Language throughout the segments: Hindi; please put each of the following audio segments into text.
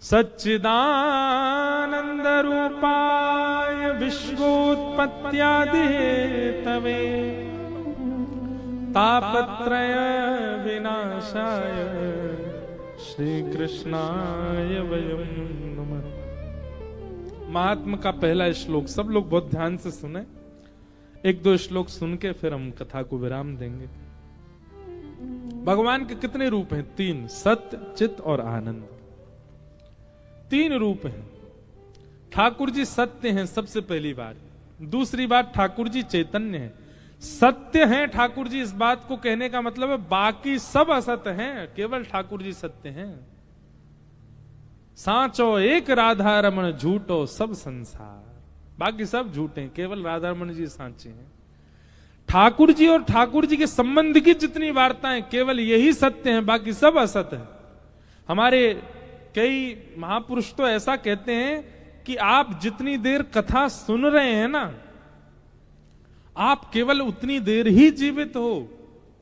सच्चिदानंद रूपाय विश्वोत्पत्त्यादि हेतवे तापत्रय विनाशाय श्री कृष्णाय वयं नमः। महात्मा का पहला श्लोक सब लोग बहुत ध्यान से सुने। एक दो श्लोक सुन के फिर हम कथा को विराम देंगे। भगवान के कितने रूप हैं? तीन, सत्य, चित और आनंद। तीन रूप हैं। ठाकुर जी सत्य हैं सबसे पहली बात। दूसरी बात, ठाकुर जी चैतन्य हैं। सत्य हैं ठाकुर जी, इस बात को कहने का मतलब है बाकी सब असत्य हैं, केवल ठाकुर जी सत्य हैं। सांचो एक राधा रमण झूठो सब संसार, बाकी सब झूठे हैं, केवल राधा रमण जी सांचे हैं। ठाकुर जी और ठाकुर जी के संबंध की जितनी वार्ताएं केवल यही सत्य हैं, बाकी सब असत्य है। हमारे कई महापुरुष तो ऐसा कहते हैं कि आप जितनी देर कथा सुन रहे हैं ना, आप केवल उतनी देर ही जीवित हो,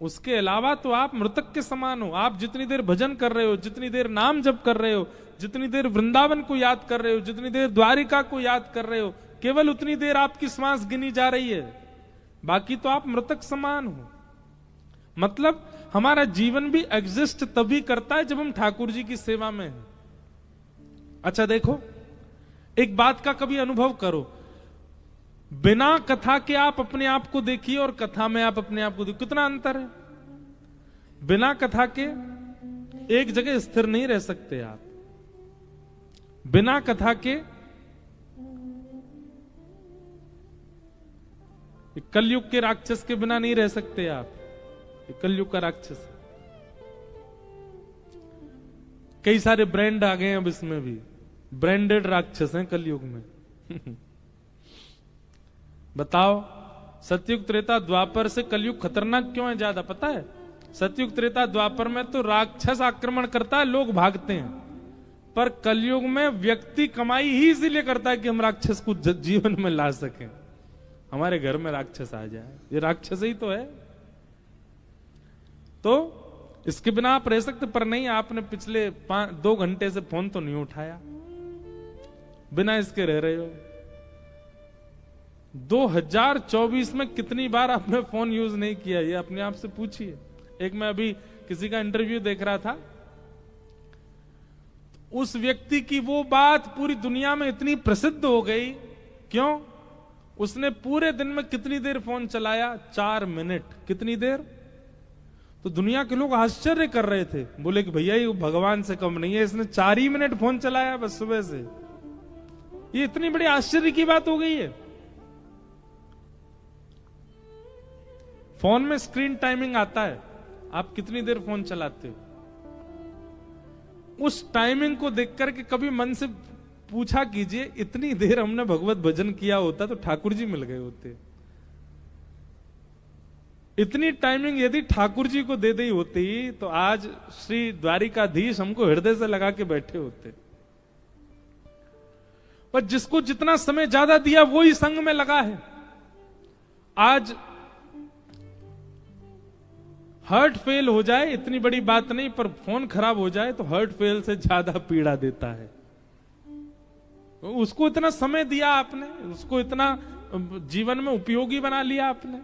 उसके अलावा तो आप मृतक के समान हो। आप जितनी देर भजन कर रहे हो, जितनी देर नाम जप कर रहे हो, जितनी देर वृंदावन को याद कर रहे हो, जितनी देर द्वारिका को याद कर रहे हो, केवल उतनी देर आपकी श्वास गिनी जा रही है, बाकी तो आप मृतक समान हो। मतलब हमारा जीवन भी एग्जिस्ट तभी करता है जब हम ठाकुर जी की सेवा में हैं। अच्छा देखो, एक बात का कभी अनुभव करो, बिना कथा के आप अपने आप को देखिए और कथा में आप अपने आप को देखिए, कितना अंतर है। बिना कथा के एक जगह स्थिर नहीं रह सकते आप। बिना कथा के कलयुग के राक्षस के बिना नहीं रह सकते आप। कलयुग का राक्षस है। कई सारे ब्रांड आ गए हैं अब, इसमें भी ब्रांडेड राक्षस हैं कलयुग में। बताओ, सतयुग त्रेता द्वापर से कलयुग खतरनाक क्यों है ज्यादा? पता है, सतयुग त्रेता द्वापर में तो राक्षस आक्रमण करता है, लोग भागते हैं, पर कलयुग में व्यक्ति कमाई ही इसीलिए करता है कि हम राक्षस को जीवन में ला सकें, हमारे घर में राक्षस आ जाए। ये राक्षस ही तो है। तो इसके बिना आप रह सकते, पर नहीं, आपने पिछले 2 घंटे से फोन तो नहीं उठाया, बिना इसके रह रहे हो। 2024 में कितनी बार आपने फोन यूज नहीं किया, ये अपने आप से पूछिए। एक मैं अभी किसी का इंटरव्यू देख रहा था, उस व्यक्ति की वो बात पूरी दुनिया में इतनी प्रसिद्ध हो गई। क्यों? उसने पूरे दिन में कितनी देर फोन चलाया? 4 मिनट। कितनी देर? तो दुनिया के लोग आश्चर्य कर रहे थे, बोले कि भैया ये भगवान से कम नहीं है, इसने 4 ही मिनट फोन चलाया बस सुबह से। ये इतनी बड़ी आश्चर्य की बात हो गई है। फोन में स्क्रीन टाइमिंग आता है, आप कितनी देर फोन चलाते हो। उस टाइमिंग को देख करके कभी मन से पूछा कीजिए, इतनी देर हमने भगवत भजन किया होता तो ठाकुर जी मिल गए होते। इतनी टाइमिंग यदि ठाकुर जी को दे दी होती तो आज श्री द्वारिकाधीश हमको हृदय से लगा के बैठे होते। पर जिसको जितना समय ज्यादा दिया वही संग में लगा है। आज हार्ट फेल हो जाए इतनी बड़ी बात नहीं, पर फोन खराब हो जाए तो हार्ट फेल से ज्यादा पीड़ा देता है। उसको इतना समय दिया आपने, उसको इतना जीवन में उपयोगी बना लिया आपने।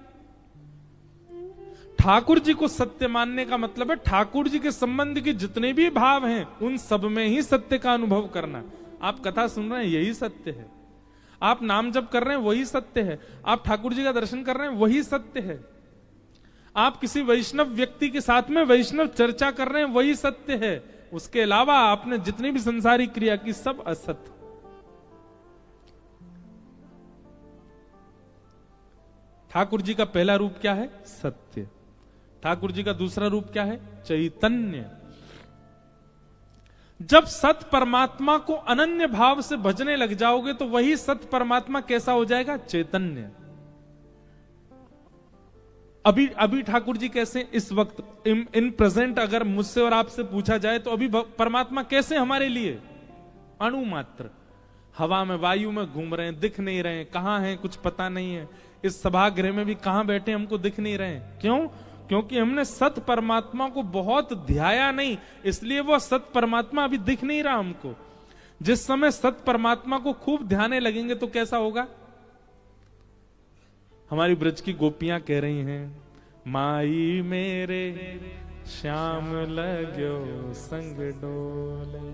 ठाकुर जी को सत्य मानने का मतलब है ठाकुर जी के संबंध के जितने भी भाव हैं उन सब में ही सत्य का अनुभव करना। आप कथा सुन रहे हैं, यही सत्य है। आप नाम जप कर रहे हैं, वही सत्य है। आप ठाकुर जी का दर्शन कर रहे हैं, वही सत्य है। आप किसी वैष्णव व्यक्ति के साथ में वैष्णव चर्चा कर रहे हैं, वही सत्य है। उसके अलावा आपने जितनी भी संसारिक क्रिया की, सब असत्य। ठाकुर जी का पहला रूप क्या है? सत्य। ठाकुर जी का दूसरा रूप क्या है? चैतन्य। जब सत परमात्मा को अनन्य भाव से भजने लग जाओगे तो वही सत परमात्मा कैसा हो जाएगा? चैतन्य। अभी ठाकुर जी कैसे इस वक्त इन प्रेजेंट अगर मुझसे और आपसे पूछा जाए तो अभी परमात्मा कैसे हमारे लिए? अणु मात्र, हवा में, वायु में घूम रहे हैं, दिख नहीं रहे हैं। कहां हैं कुछ पता नहीं है। इस सभागृह में भी कहां बैठे हमको दिख नहीं रहे हैं। क्यों? क्योंकि हमने सत परमात्मा को बहुत ध्याया नहीं, इसलिए वो सत परमात्मा अभी दिख नहीं रहा हमको। जिस समय सत परमात्मा को खूब ध्याने लगेंगे तो कैसा होगा? हमारी ब्रज की गोपियां कह रही हैं, माई मेरे श्याम लगो संग डोले,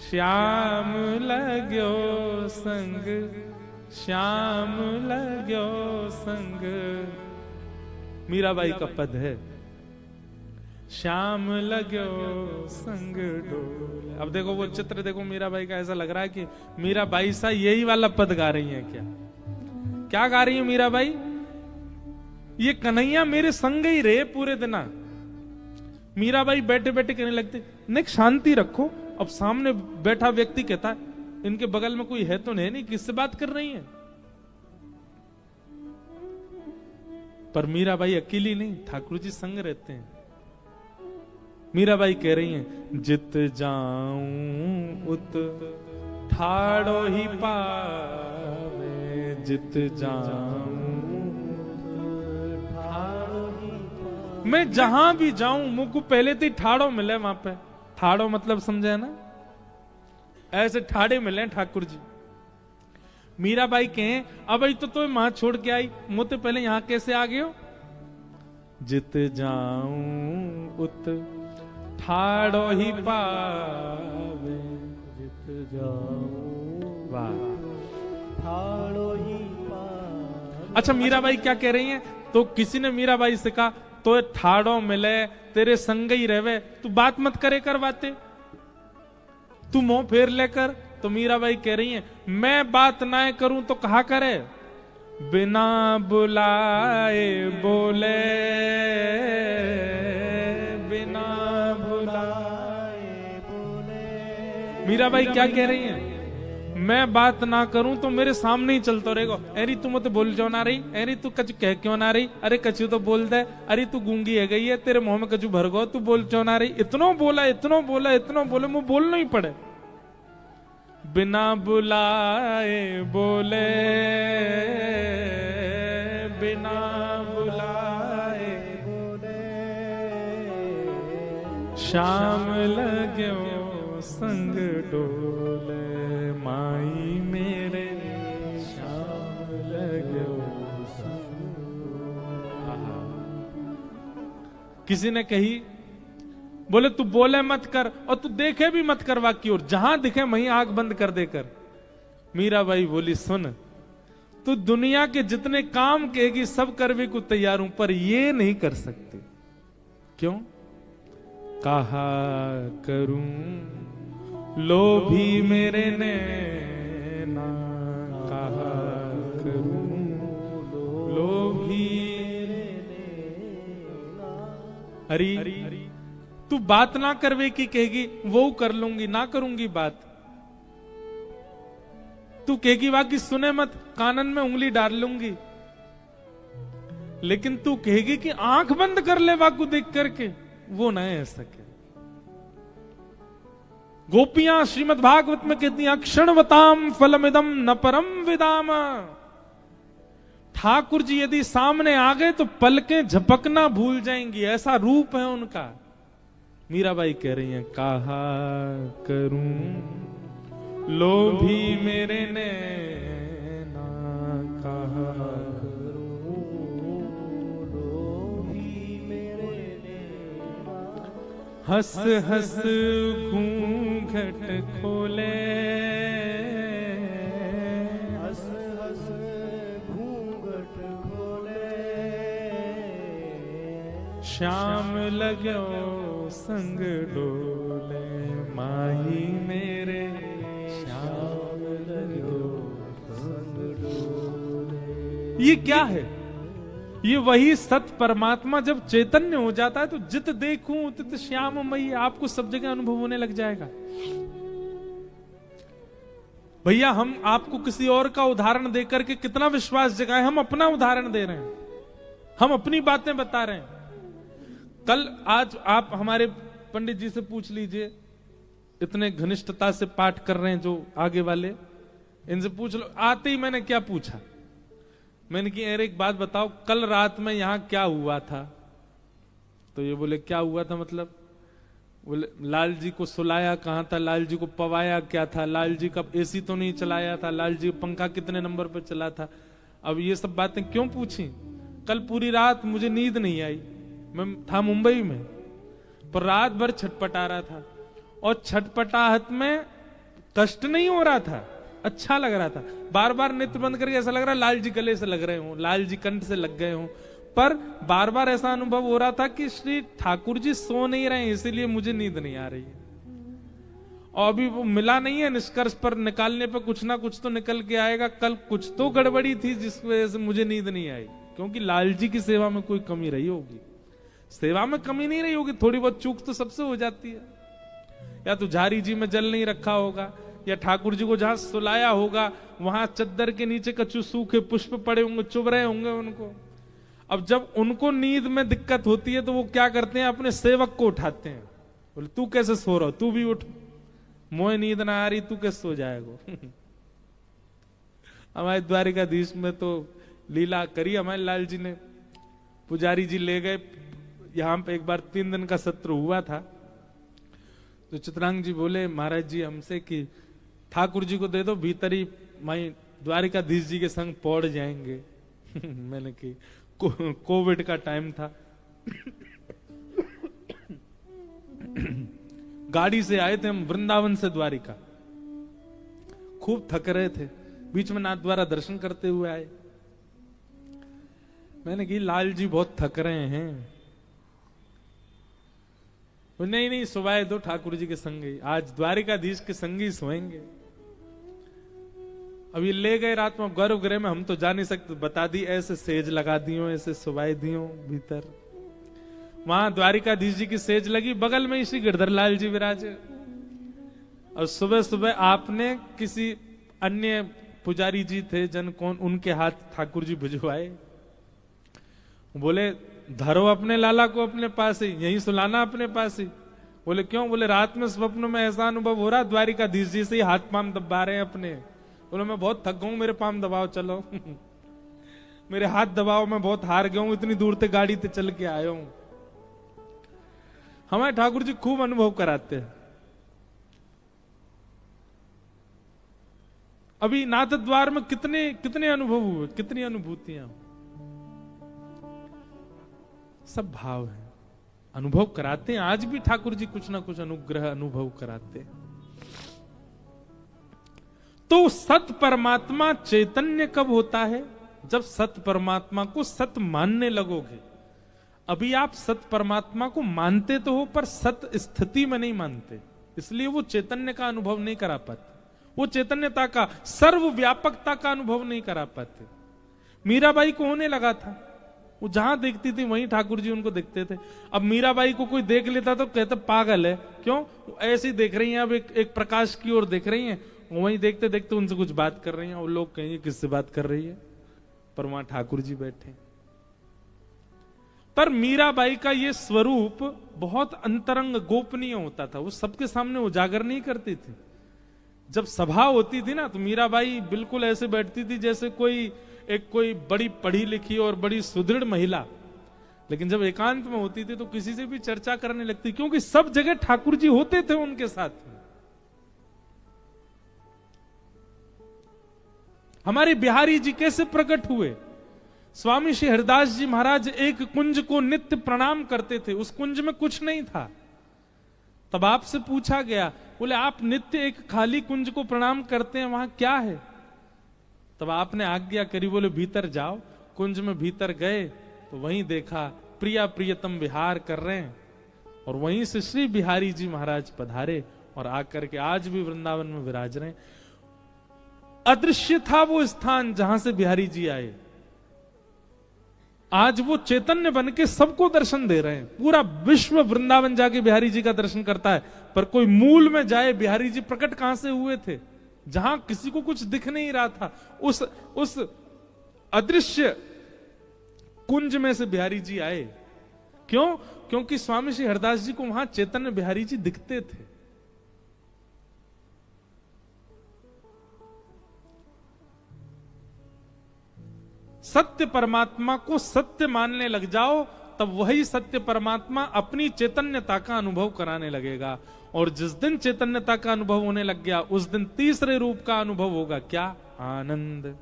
श्याम लगो संग, श्याम लगो संग। मीराबाई का पद है, श्याम लगो संग डोले। अब देखो वो चित्र देखो मीराबाई का, ऐसा लग रहा है कि मीराबाई सा यही वाला पद गा रही है। क्या क्या गा रही है मीराबाई? ये कन्हैया मेरे संग ही रहे पूरे दिन। मीराबाई बैठे बैठे कहने लगते, निक शांति रखो। अब सामने बैठा व्यक्ति कहता है, इनके बगल में कोई है तो नहीं, किससे बात कर रही है? पर मीराबाई अकेली नहीं, ठाकुर जी संग रहते हैं। मीराबाई कह रही हैं, जित जाऊं उत ठाड़ो ही पावे, जित जाऊं मैं जहां भी जाऊं मुझको पहले तो ठाड़ो मिले। वहां पे ठाड़ो मतलब समझे ना, ऐसे ठाड़े मिले ठाकुर जी। मीराबाई कहें, अब तो मां छोड़ के आई, मुझे पहले यहां कैसे आ गए हो? जित जाऊं उत ठाड़ो ही पावे, जित जाऊं वाह ठाड़ो ही पावे। अच्छा मीराबाई क्या कह रही हैं? तो किसी ने मीराबाई से कहा, तो ठाड़ो मिले तेरे संग ही रहवे, तू बात मत करे कर बातें, तू मुंह फेर लेकर। तो मीराबाई कह रही है, मैं बात ना करूं तो कहा करे, बिना बुलाए बोले, बिना बुलाए बोले। मीराबाई क्या कह रही है? मैं बात ना करूं तो मेरे सामने ही चलता रहेगा। अरे तू मत बोल क्यों ना रही, अरे तू कछु कह क्यों ना रही, अरे कछु तो बोल दे, अरे तू गूंगी है गई है, तेरे मुंह में कछु भर गो, तू बोल क्यों ना रही। इतनो बोला इतनो बोला इतनो बोले, मुझे बोलना ही पड़े। बिना बुलाए बोले, बिना बुलाए बोले, श्याम लगो संग डोले, माई मेरे श्याम लगो संग। किसी ने कही, बोले तू बोले मत कर और तू देखे भी मत कर वाकी, और जहां दिखे वहीं आंख बंद कर देकर। मीराबाई बोली, सुन तू दुनिया के जितने काम कहेगी सब करने को तैयार हूं, पर ये नहीं कर सकते। क्यों? कहा करूं लोभी मेरे नैना, कहा करूं लोभी मेरे नैना। अरे तू बात ना करवे की कहेगी, वो कर लूंगी, ना करूंगी बात। तू कहेगी बाकी सुने मत, कानन में उंगली डाल लूंगी। लेकिन तू कहेगी कि आंख बंद कर ले वाकू देख करके, वो ना है सके। गोपियां श्रीमद् भागवत में कहती हैं, अक्षणवताम फलमिदम न परम विदाम। ठाकुर जी यदि सामने आ गए तो पलकें झपकना भूल जाएंगी, ऐसा रूप है उनका। मीराबाई कह रही हैं, कहा करूं लोभी मेरे नैना, कहा करूं लोभी मेरे नैना। हंस हंस घूंघट खोले, हंस हंस घूंघट खोले, श्याम लगो संग डोले, माही मेरे श्याम लगो संग डोले। ये क्या है? ये वही सत परमात्मा जब चैतन्य हो जाता है तो जित देखूं तित श्याम मई, आपको सब जगह अनुभव होने लग जाएगा। भैया हम आपको किसी और का उदाहरण देकर के कितना विश्वास जगाए, हम अपना उदाहरण दे रहे हैं, हम अपनी बातें बता रहे हैं। कल आज आप हमारे पंडित जी से पूछ लीजिए, इतने घनिष्ठता से पाठ कर रहे हैं जो आगे वाले, इनसे पूछ लो। आते ही मैंने क्या पूछा, मैंने कि अरे एक बात बताओ, कल रात में यहां क्या हुआ था? तो ये बोले क्या हुआ था मतलब? बोले लाल जी को सुलाया कहाँ था, लाल जी को पवाया क्या था, लाल जी का एसी तो नहीं चलाया था, लाल जी पंखा कितने नंबर पर चला था। अब ये सब बातें क्यों पूछी? कल पूरी रात मुझे नींद नहीं आई, मैं था मुंबई में, पर रात भर छटपटा रहा था, और छटपटाहट में कष्ट नहीं हो रहा था, अच्छा लग रहा था। बार बार नेत्र बंद करके ऐसा लग रहा है लाल जी गले से लग रहे हो, लाल जी कंठ से लग गए हो, पर बार बार ऐसा अनुभव हो रहा था कि श्री ठाकुर जी सो नहीं रहे, इसीलिए मुझे नींद नहीं आ रही है। और अभी वो मिला नहीं है निष्कर्ष, पर निकालने पर कुछ ना कुछ तो निकल के आएगा। कल कुछ तो गड़बड़ी थी जिस वजह से मुझे नींद नहीं आई, क्योंकि लाल जी की सेवा में कोई कमी रही होगी। सेवा में कमी नहीं रही होगी, थोड़ी बहुत चूक तो सबसे हो जाती है। या तो झारी जी में जल नहीं रखा होगा, या ठाकुर जी को जहां सुलाया होगा वहां चद्दर के नीचे कछु सूखे पुष्प पड़े होंगे, चुभ रहे होंगे उनको। अब जब उनको नींद में दिक्कत होती है तो वो क्या करते हैं, अपने सेवक को उठाते हैं, बोले तू कैसे सो रहा हो, तू भी उठ, मोए नींद ना आ रही, तू कैसे सो जाएगा। हमारे द्वारिकाधीश में तो लीला करी हमारे लाल जी ने। पुजारी जी ले गए, यहां पे एक बार 3 दिन का सत्र हुआ था, तो चित्रांग जी बोले महाराज जी हमसे कि ठाकुर जी को दे दो, भीतर ही माई द्वारिकाधीश जी के संग पौड़ जाएंगे। मैंने कि कोविड का टाइम था। गाड़ी से आए थे हम वृंदावन से द्वारिका, खूब थक रहे थे, बीच में नाथ द्वारा दर्शन करते हुए आए। मैंने कि लाल जी बहुत थक रहे हैं। नहीं नहीं सुवाए दो ठाकुर जी के संग ही, आज द्वारिकाधीश के संग ही सोएंगे। अभी ले गए रात में गर्भगृह में, हम तो जा नहीं सकते, बता दी ऐसे सेज लगा दियो, ऐसे सुवाए दियो भीतर। वहां द्वारिकाधीश जी की सेज लगी, बगल में श्री गिरधर लाल जी विराजे। और सुबह सुबह आपने किसी अन्य पुजारी जी थे जन कौन, उनके हाथ ठाकुर जी भिजवाए, बोले धरो अपने लाला को अपने पास ही, यहीं सुलाना अपने पास ही। बोले क्यों? बोले रात में स्वप्न में ऐसा अनुभव हो रहा द्वारिकाधीश जी से ही हाथ पांव दबा रहे हैं अपने। बोले मैं बहुत थक गया हूं, मेरे पांव दबाओ चलो। मेरे हाथ दबाओ, मैं बहुत हार गया हूं, इतनी दूर से गाड़ी से चल के आया हूं। हमारे ठाकुर जी खूब अनुभव कराते हैं। अभी नाथ द्वार में कितने कितने अनुभव हुए, कितनी अनुभूतियां, सब भाव है, अनुभव कराते हैं। आज भी ठाकुर जी कुछ ना कुछ अनुग्रह अनुभव कराते हैं। तो सत परमात्मा चैतन्य कब होता है? जब सत परमात्मा को सत मानने लगोगे। अभी आप सत परमात्मा को मानते तो हो, पर सत स्थिति में नहीं मानते, इसलिए वो चैतन्य का अनुभव नहीं करा पाते, वो चैतन्यता का, सर्वव्यापकता का अनुभव नहीं करा पाते। मीराबाई को होने लगा था, वो जहां देखती थी वहीं ठाकुर जी उनको देखते थे। अब मीराबाई को कोई देख लेता तो कहते पागल है, क्यों ऐसे ही देख रही हैं, अब एक प्रकाश की ओर देख रही हैं, वहीं देखते देखते उनसे कुछ बात कर रही हैं, और लोग कहेंगे किससे बात कर रही है, पर वहां ठाकुर जी बैठे। पर मीराबाई का ये स्वरूप बहुत अंतरंग गोपनीय होता था, वो सबके सामने उजागर नहीं करती थी। जब सभा होती थी ना, तो मीराबाई बिल्कुल ऐसे बैठती थी जैसे कोई बड़ी पढ़ी लिखी और बड़ी सुदृढ़ महिला, लेकिन जब एकांत में होती थी तो किसी से भी चर्चा करने लगती, क्योंकि सब जगह ठाकुर जी होते थे उनके साथ। हमारे बिहारी जी कैसे प्रकट हुए? स्वामी श्री हरिदास जी महाराज एक कुंज को नित्य प्रणाम करते थे, उस कुंज में कुछ नहीं था। तब आपसे पूछा गया, बोले आप नित्य एक खाली कुंज को प्रणाम करते हैं, वहां क्या है? तब आपने आज्ञा करी, बोले भीतर जाओ। कुंज में भीतर गए तो वहीं देखा प्रिया प्रियतम विहार कर रहे हैं, और वहीं से श्री बिहारी जी महाराज पधारे और आकर के आज भी वृंदावन में विराज रहे हैं। अदृश्य था वो स्थान जहां से बिहारी जी आए, आज वो चैतन्य बन के सबको दर्शन दे रहे हैं। पूरा विश्व वृंदावन जाके बिहारी जी का दर्शन करता है, पर कोई मूल में जाए बिहारी जी प्रकट कहां से हुए थे? जहां किसी को कुछ दिख नहीं रहा था, उस अदृश्य कुंज में से बिहारी जी आए। क्यों? क्योंकि स्वामी श्री हरदास जी को वहां चैतन्य बिहारी जी दिखते थे। सत्य परमात्मा को सत्य मानने लग जाओ तब वही सत्य परमात्मा अपनी चैतन्यता का अनुभव कराने लगेगा। और जिस दिन चैतन्यता का अनुभव होने लग गया, उस दिन तीसरे रूप का अनुभव होगा, क्या? आनंद।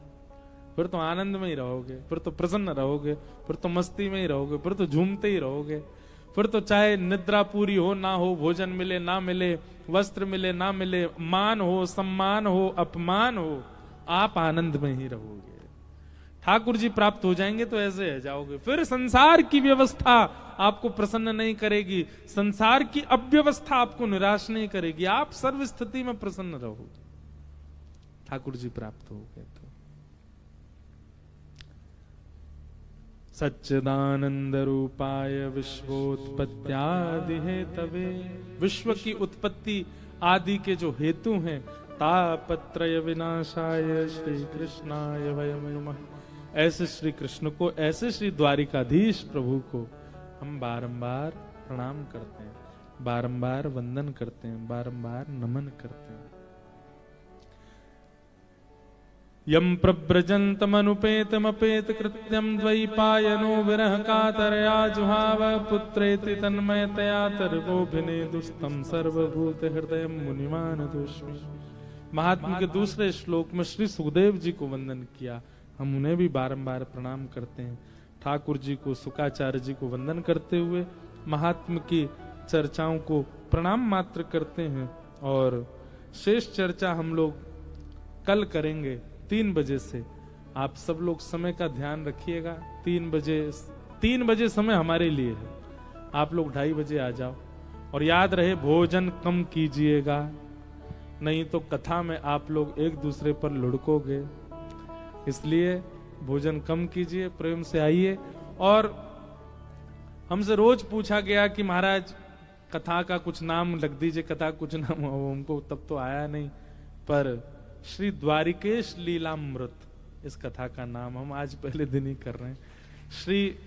फिर तो आनंद में ही रहोगे, फिर तो प्रसन्न रहोगे, फिर तो मस्ती में ही रहोगे, फिर तो झूमते ही रहोगे। फिर तो चाहे निद्रा पूरी हो ना हो, भोजन मिले ना मिले, वस्त्र मिले ना मिले, मान हो सम्मान हो अपमान हो, आप आनंद में ही रहोगे। ठाकुर जी प्राप्त हो जाएंगे तो ऐसे है जाओगे। फिर संसार की व्यवस्था आपको प्रसन्न नहीं करेगी, संसार की अव्यवस्था आपको निराश नहीं करेगी, आप सर्व स्थिति में प्रसन्न रहोगे, ठाकुर जी प्राप्त हो गए तो। सच्चिदानंद रूपाय विश्वोत्पत्त्यादि हेतवे, विश्व की उत्पत्ति आदि के जो हेतु हैं, तापत्रय विनाशाय श्री कृष्णाय वयम नमः, ऐसे श्री कृष्ण को, ऐसे श्री द्वारिकाधीश प्रभु को हम बारंबार प्रणाम करते हैं, बारंबार वंदन करते हैं, बारंबार नमन करते हैं। यम प्रव्रजन्तमनुपेतमपेत कृत्यम द्वैपायनो विरह कातरया जुहाव पुत्रेति तन्मयतया तर्वोभिनेदुस्तं सर्वभूत हृदय मुनिमानतोऽस्मि। महात्मा के दूसरे श्लोक में श्री सुखदेव जी को वंदन किया, हम उन्हें भी बारंबार प्रणाम करते हैं। ठाकुर जी को, शुकाचार्य जी को वंदन करते हुए महात्मा की चर्चाओं को प्रणाम मात्र करते हैं। और शेष चर्चा हम लोग कल करेंगे 3 बजे से। आप सब लोग समय का ध्यान रखिएगा, 3 बजे समय हमारे लिए है, आप लोग 2:30 बजे आ जाओ। और याद रहे, भोजन कम कीजिएगा, नहीं तो कथा में आप लोग एक दूसरे पर लुढ़कोगे, इसलिए भोजन कम कीजिए, प्रेम से आइए। और हमसे रोज पूछा गया कि महाराज कथा का कुछ नाम लग दीजिए, कथा कुछ नाम, हमको तब तो आया नहीं, पर श्री द्वारिकेश लीलामृत इस कथा का नाम हम आज पहले दिन ही कर रहे हैं। श्री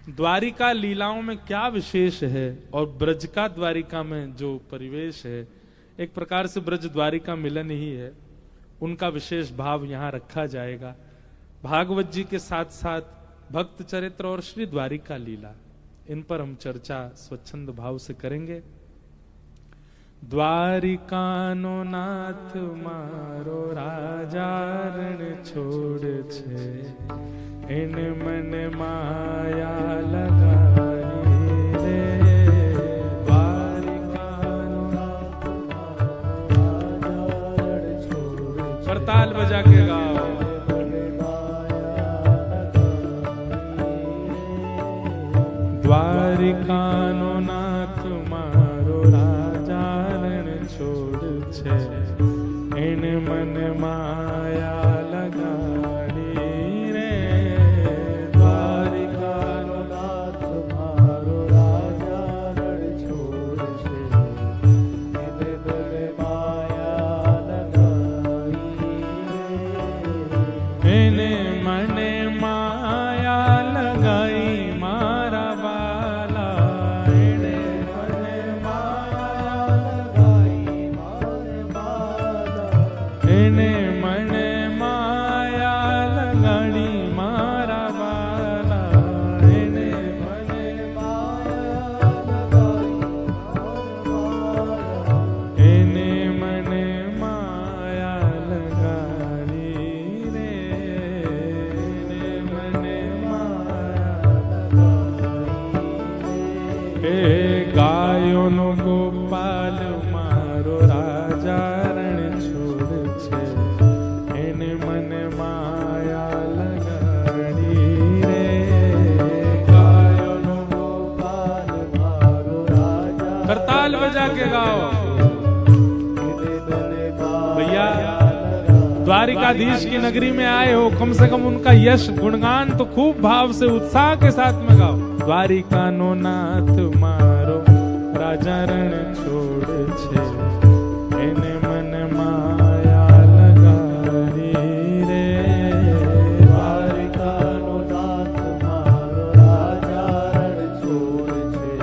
द्वारिका लीलाओं में क्या विशेष है, और ब्रज का द्वारिका में जो परिवेश है, एक प्रकार से ब्रज द्वारिका मिलन ही है, उनका विशेष भाव यहाँ रखा जाएगा। भागवत जी के साथ साथ भक्त चरित्र और श्री द्वारिका लीला, इन पर हम चर्चा स्वच्छंद भाव से करेंगे। द्वारिकानो नाथ मारो राजा रण छोड़ छे, इन मन माया लगाई रे। द्वारिकानो नाथ मारो राजा रण छोड़ छे, करताल बजा के गाओ। द्वारिकानो नाथ मारो राजा रण छोड़ छे, इन मन माया लगाड़ी रे। द्वारिकानो नाथ मारो राजा रण छोड़ छे, इन मन माया लगाड़ी रे। इन मन माया लगाई मारा बाला, इन मन माया लगाई मारा बाला, इन मन माया लगाड़ी मारा बाला, इन मन माया लगाई मारा बाला, इन मन माया लगाड़ी रे। इन मन हे गायो नो गोपाल मारो राजा रण छोड़ छे, इन मन माया लगाड़ी रे। गायो नो गोपाल मारो राजा, करताल बजा के गाओ भैया। द्वारिकाधीश की नगरी में आए हो, कम से कम उनका यश गुणगान तो खूब भाव से उत्साह के साथ में गाओ। द्वारिकानो नाथ मारो राजा रण छोड़ छे, इन मन माया लगाड़ी रे। द्वारिकानो नाथ मारो राजा रण छोड़ छे,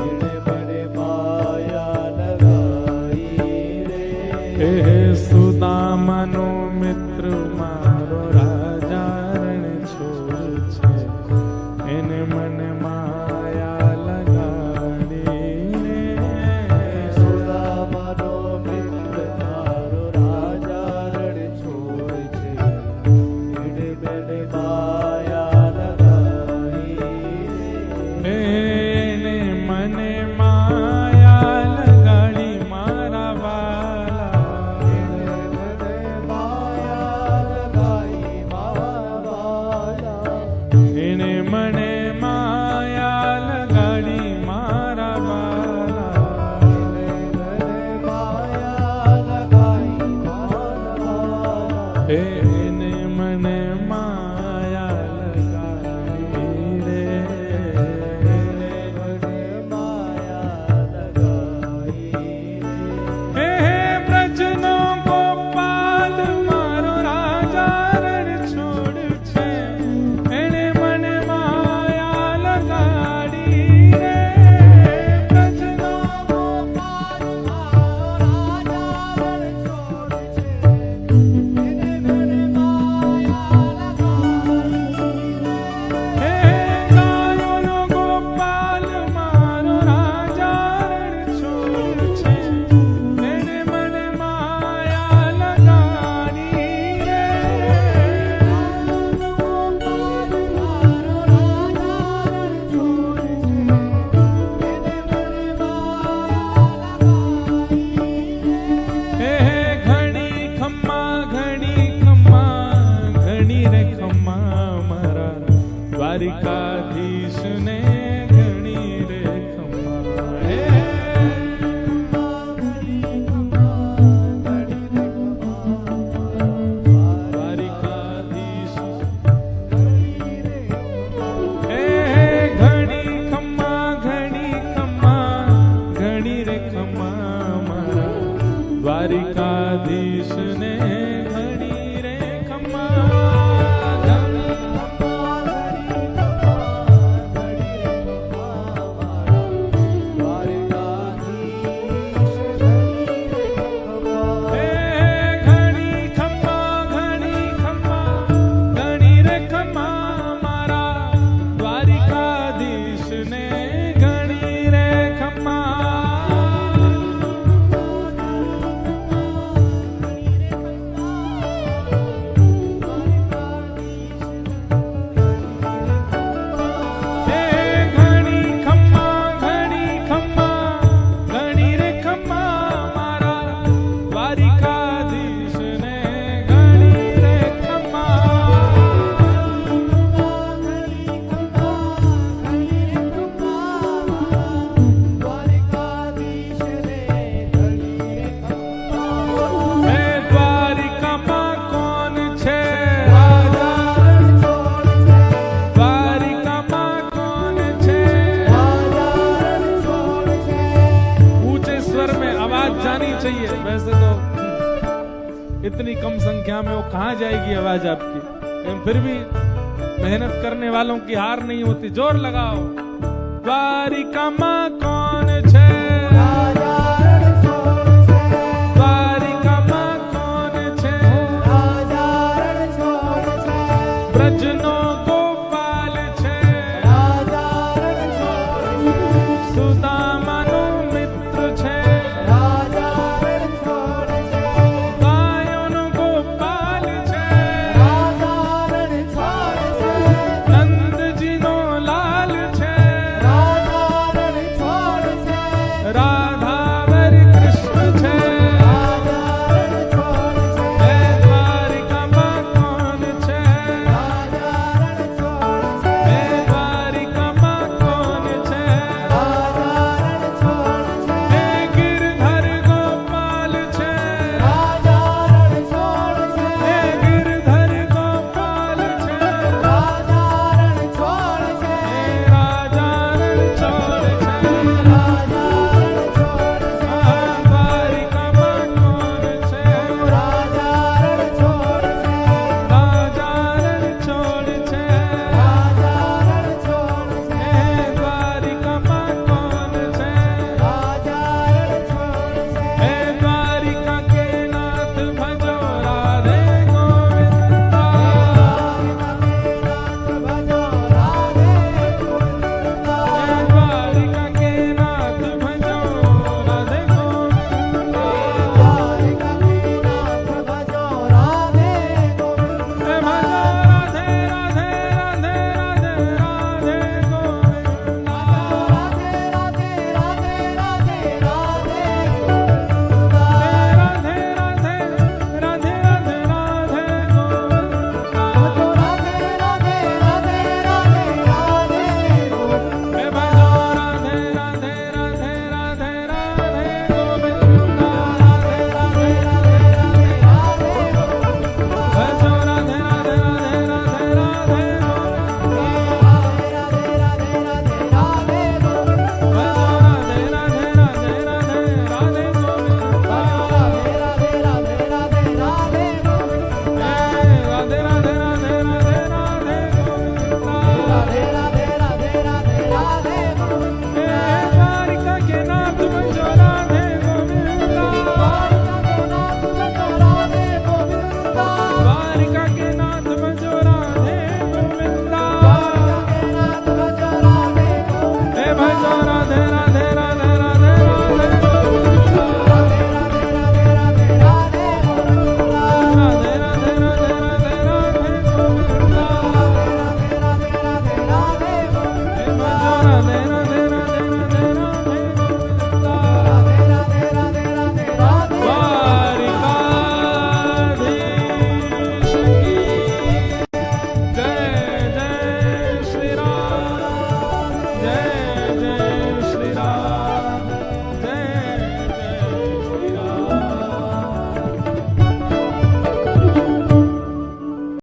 इन मन माया लगाई रे। हे सुदामनो मित्र मारो राजा रण छोड़ छे, इन मन એને મને માયા લગાડી રે, એને મને માયા લગાડી રે. હે બ્રજનો ગોપાલ મારો રાજા રણ છોડ છે, એને મને માયા લગાડી રે. બ્રજનો ગોપાલ મારો રાજા રણ છોડ છે, એને મને માયા લગાડી રે. હે ગાયોનો ગોપાલ મારો રાજા રણ છોડ છે, એને મને માયા લગાડી રે. હે ઘણી ખમ્મા ઘણી ખમ્મા ઘણી રે ખમ્મા મારા દ્વારિકાધીશને ઘણી રે ખમ્મા. હે દ્વારિકાધીશ હે ઘણી ખમ્મા ઘણી રે ખમ્મા મારા દ્વારિકાધીશને ઘણી રે ખમ્મા. હે ઘણી ખમ્મા ઘણી રે ખમ્મા મારા દ્વારિકાધીશને ઘણી રે ખમ્મા. હે ઘણી ખમ્મા ઘણી રે ખમ્મા મારા દ્વારિકાધીશને ઘણી રે ખમ્મા. હે દ્વારિકામાં કોણ છે દ્વારિકામાં કોણ છે. ऊंचे स्वर में आवाज जानी चाहिए. वैसे तो इतनी कम संख्या में वो कहाँ जाएगी आवाज आपकी, लेकिन फिर भी मेहनत करने वालों की हार नहीं होती. जोर लगाओ. द्वारिकाમાં કોણ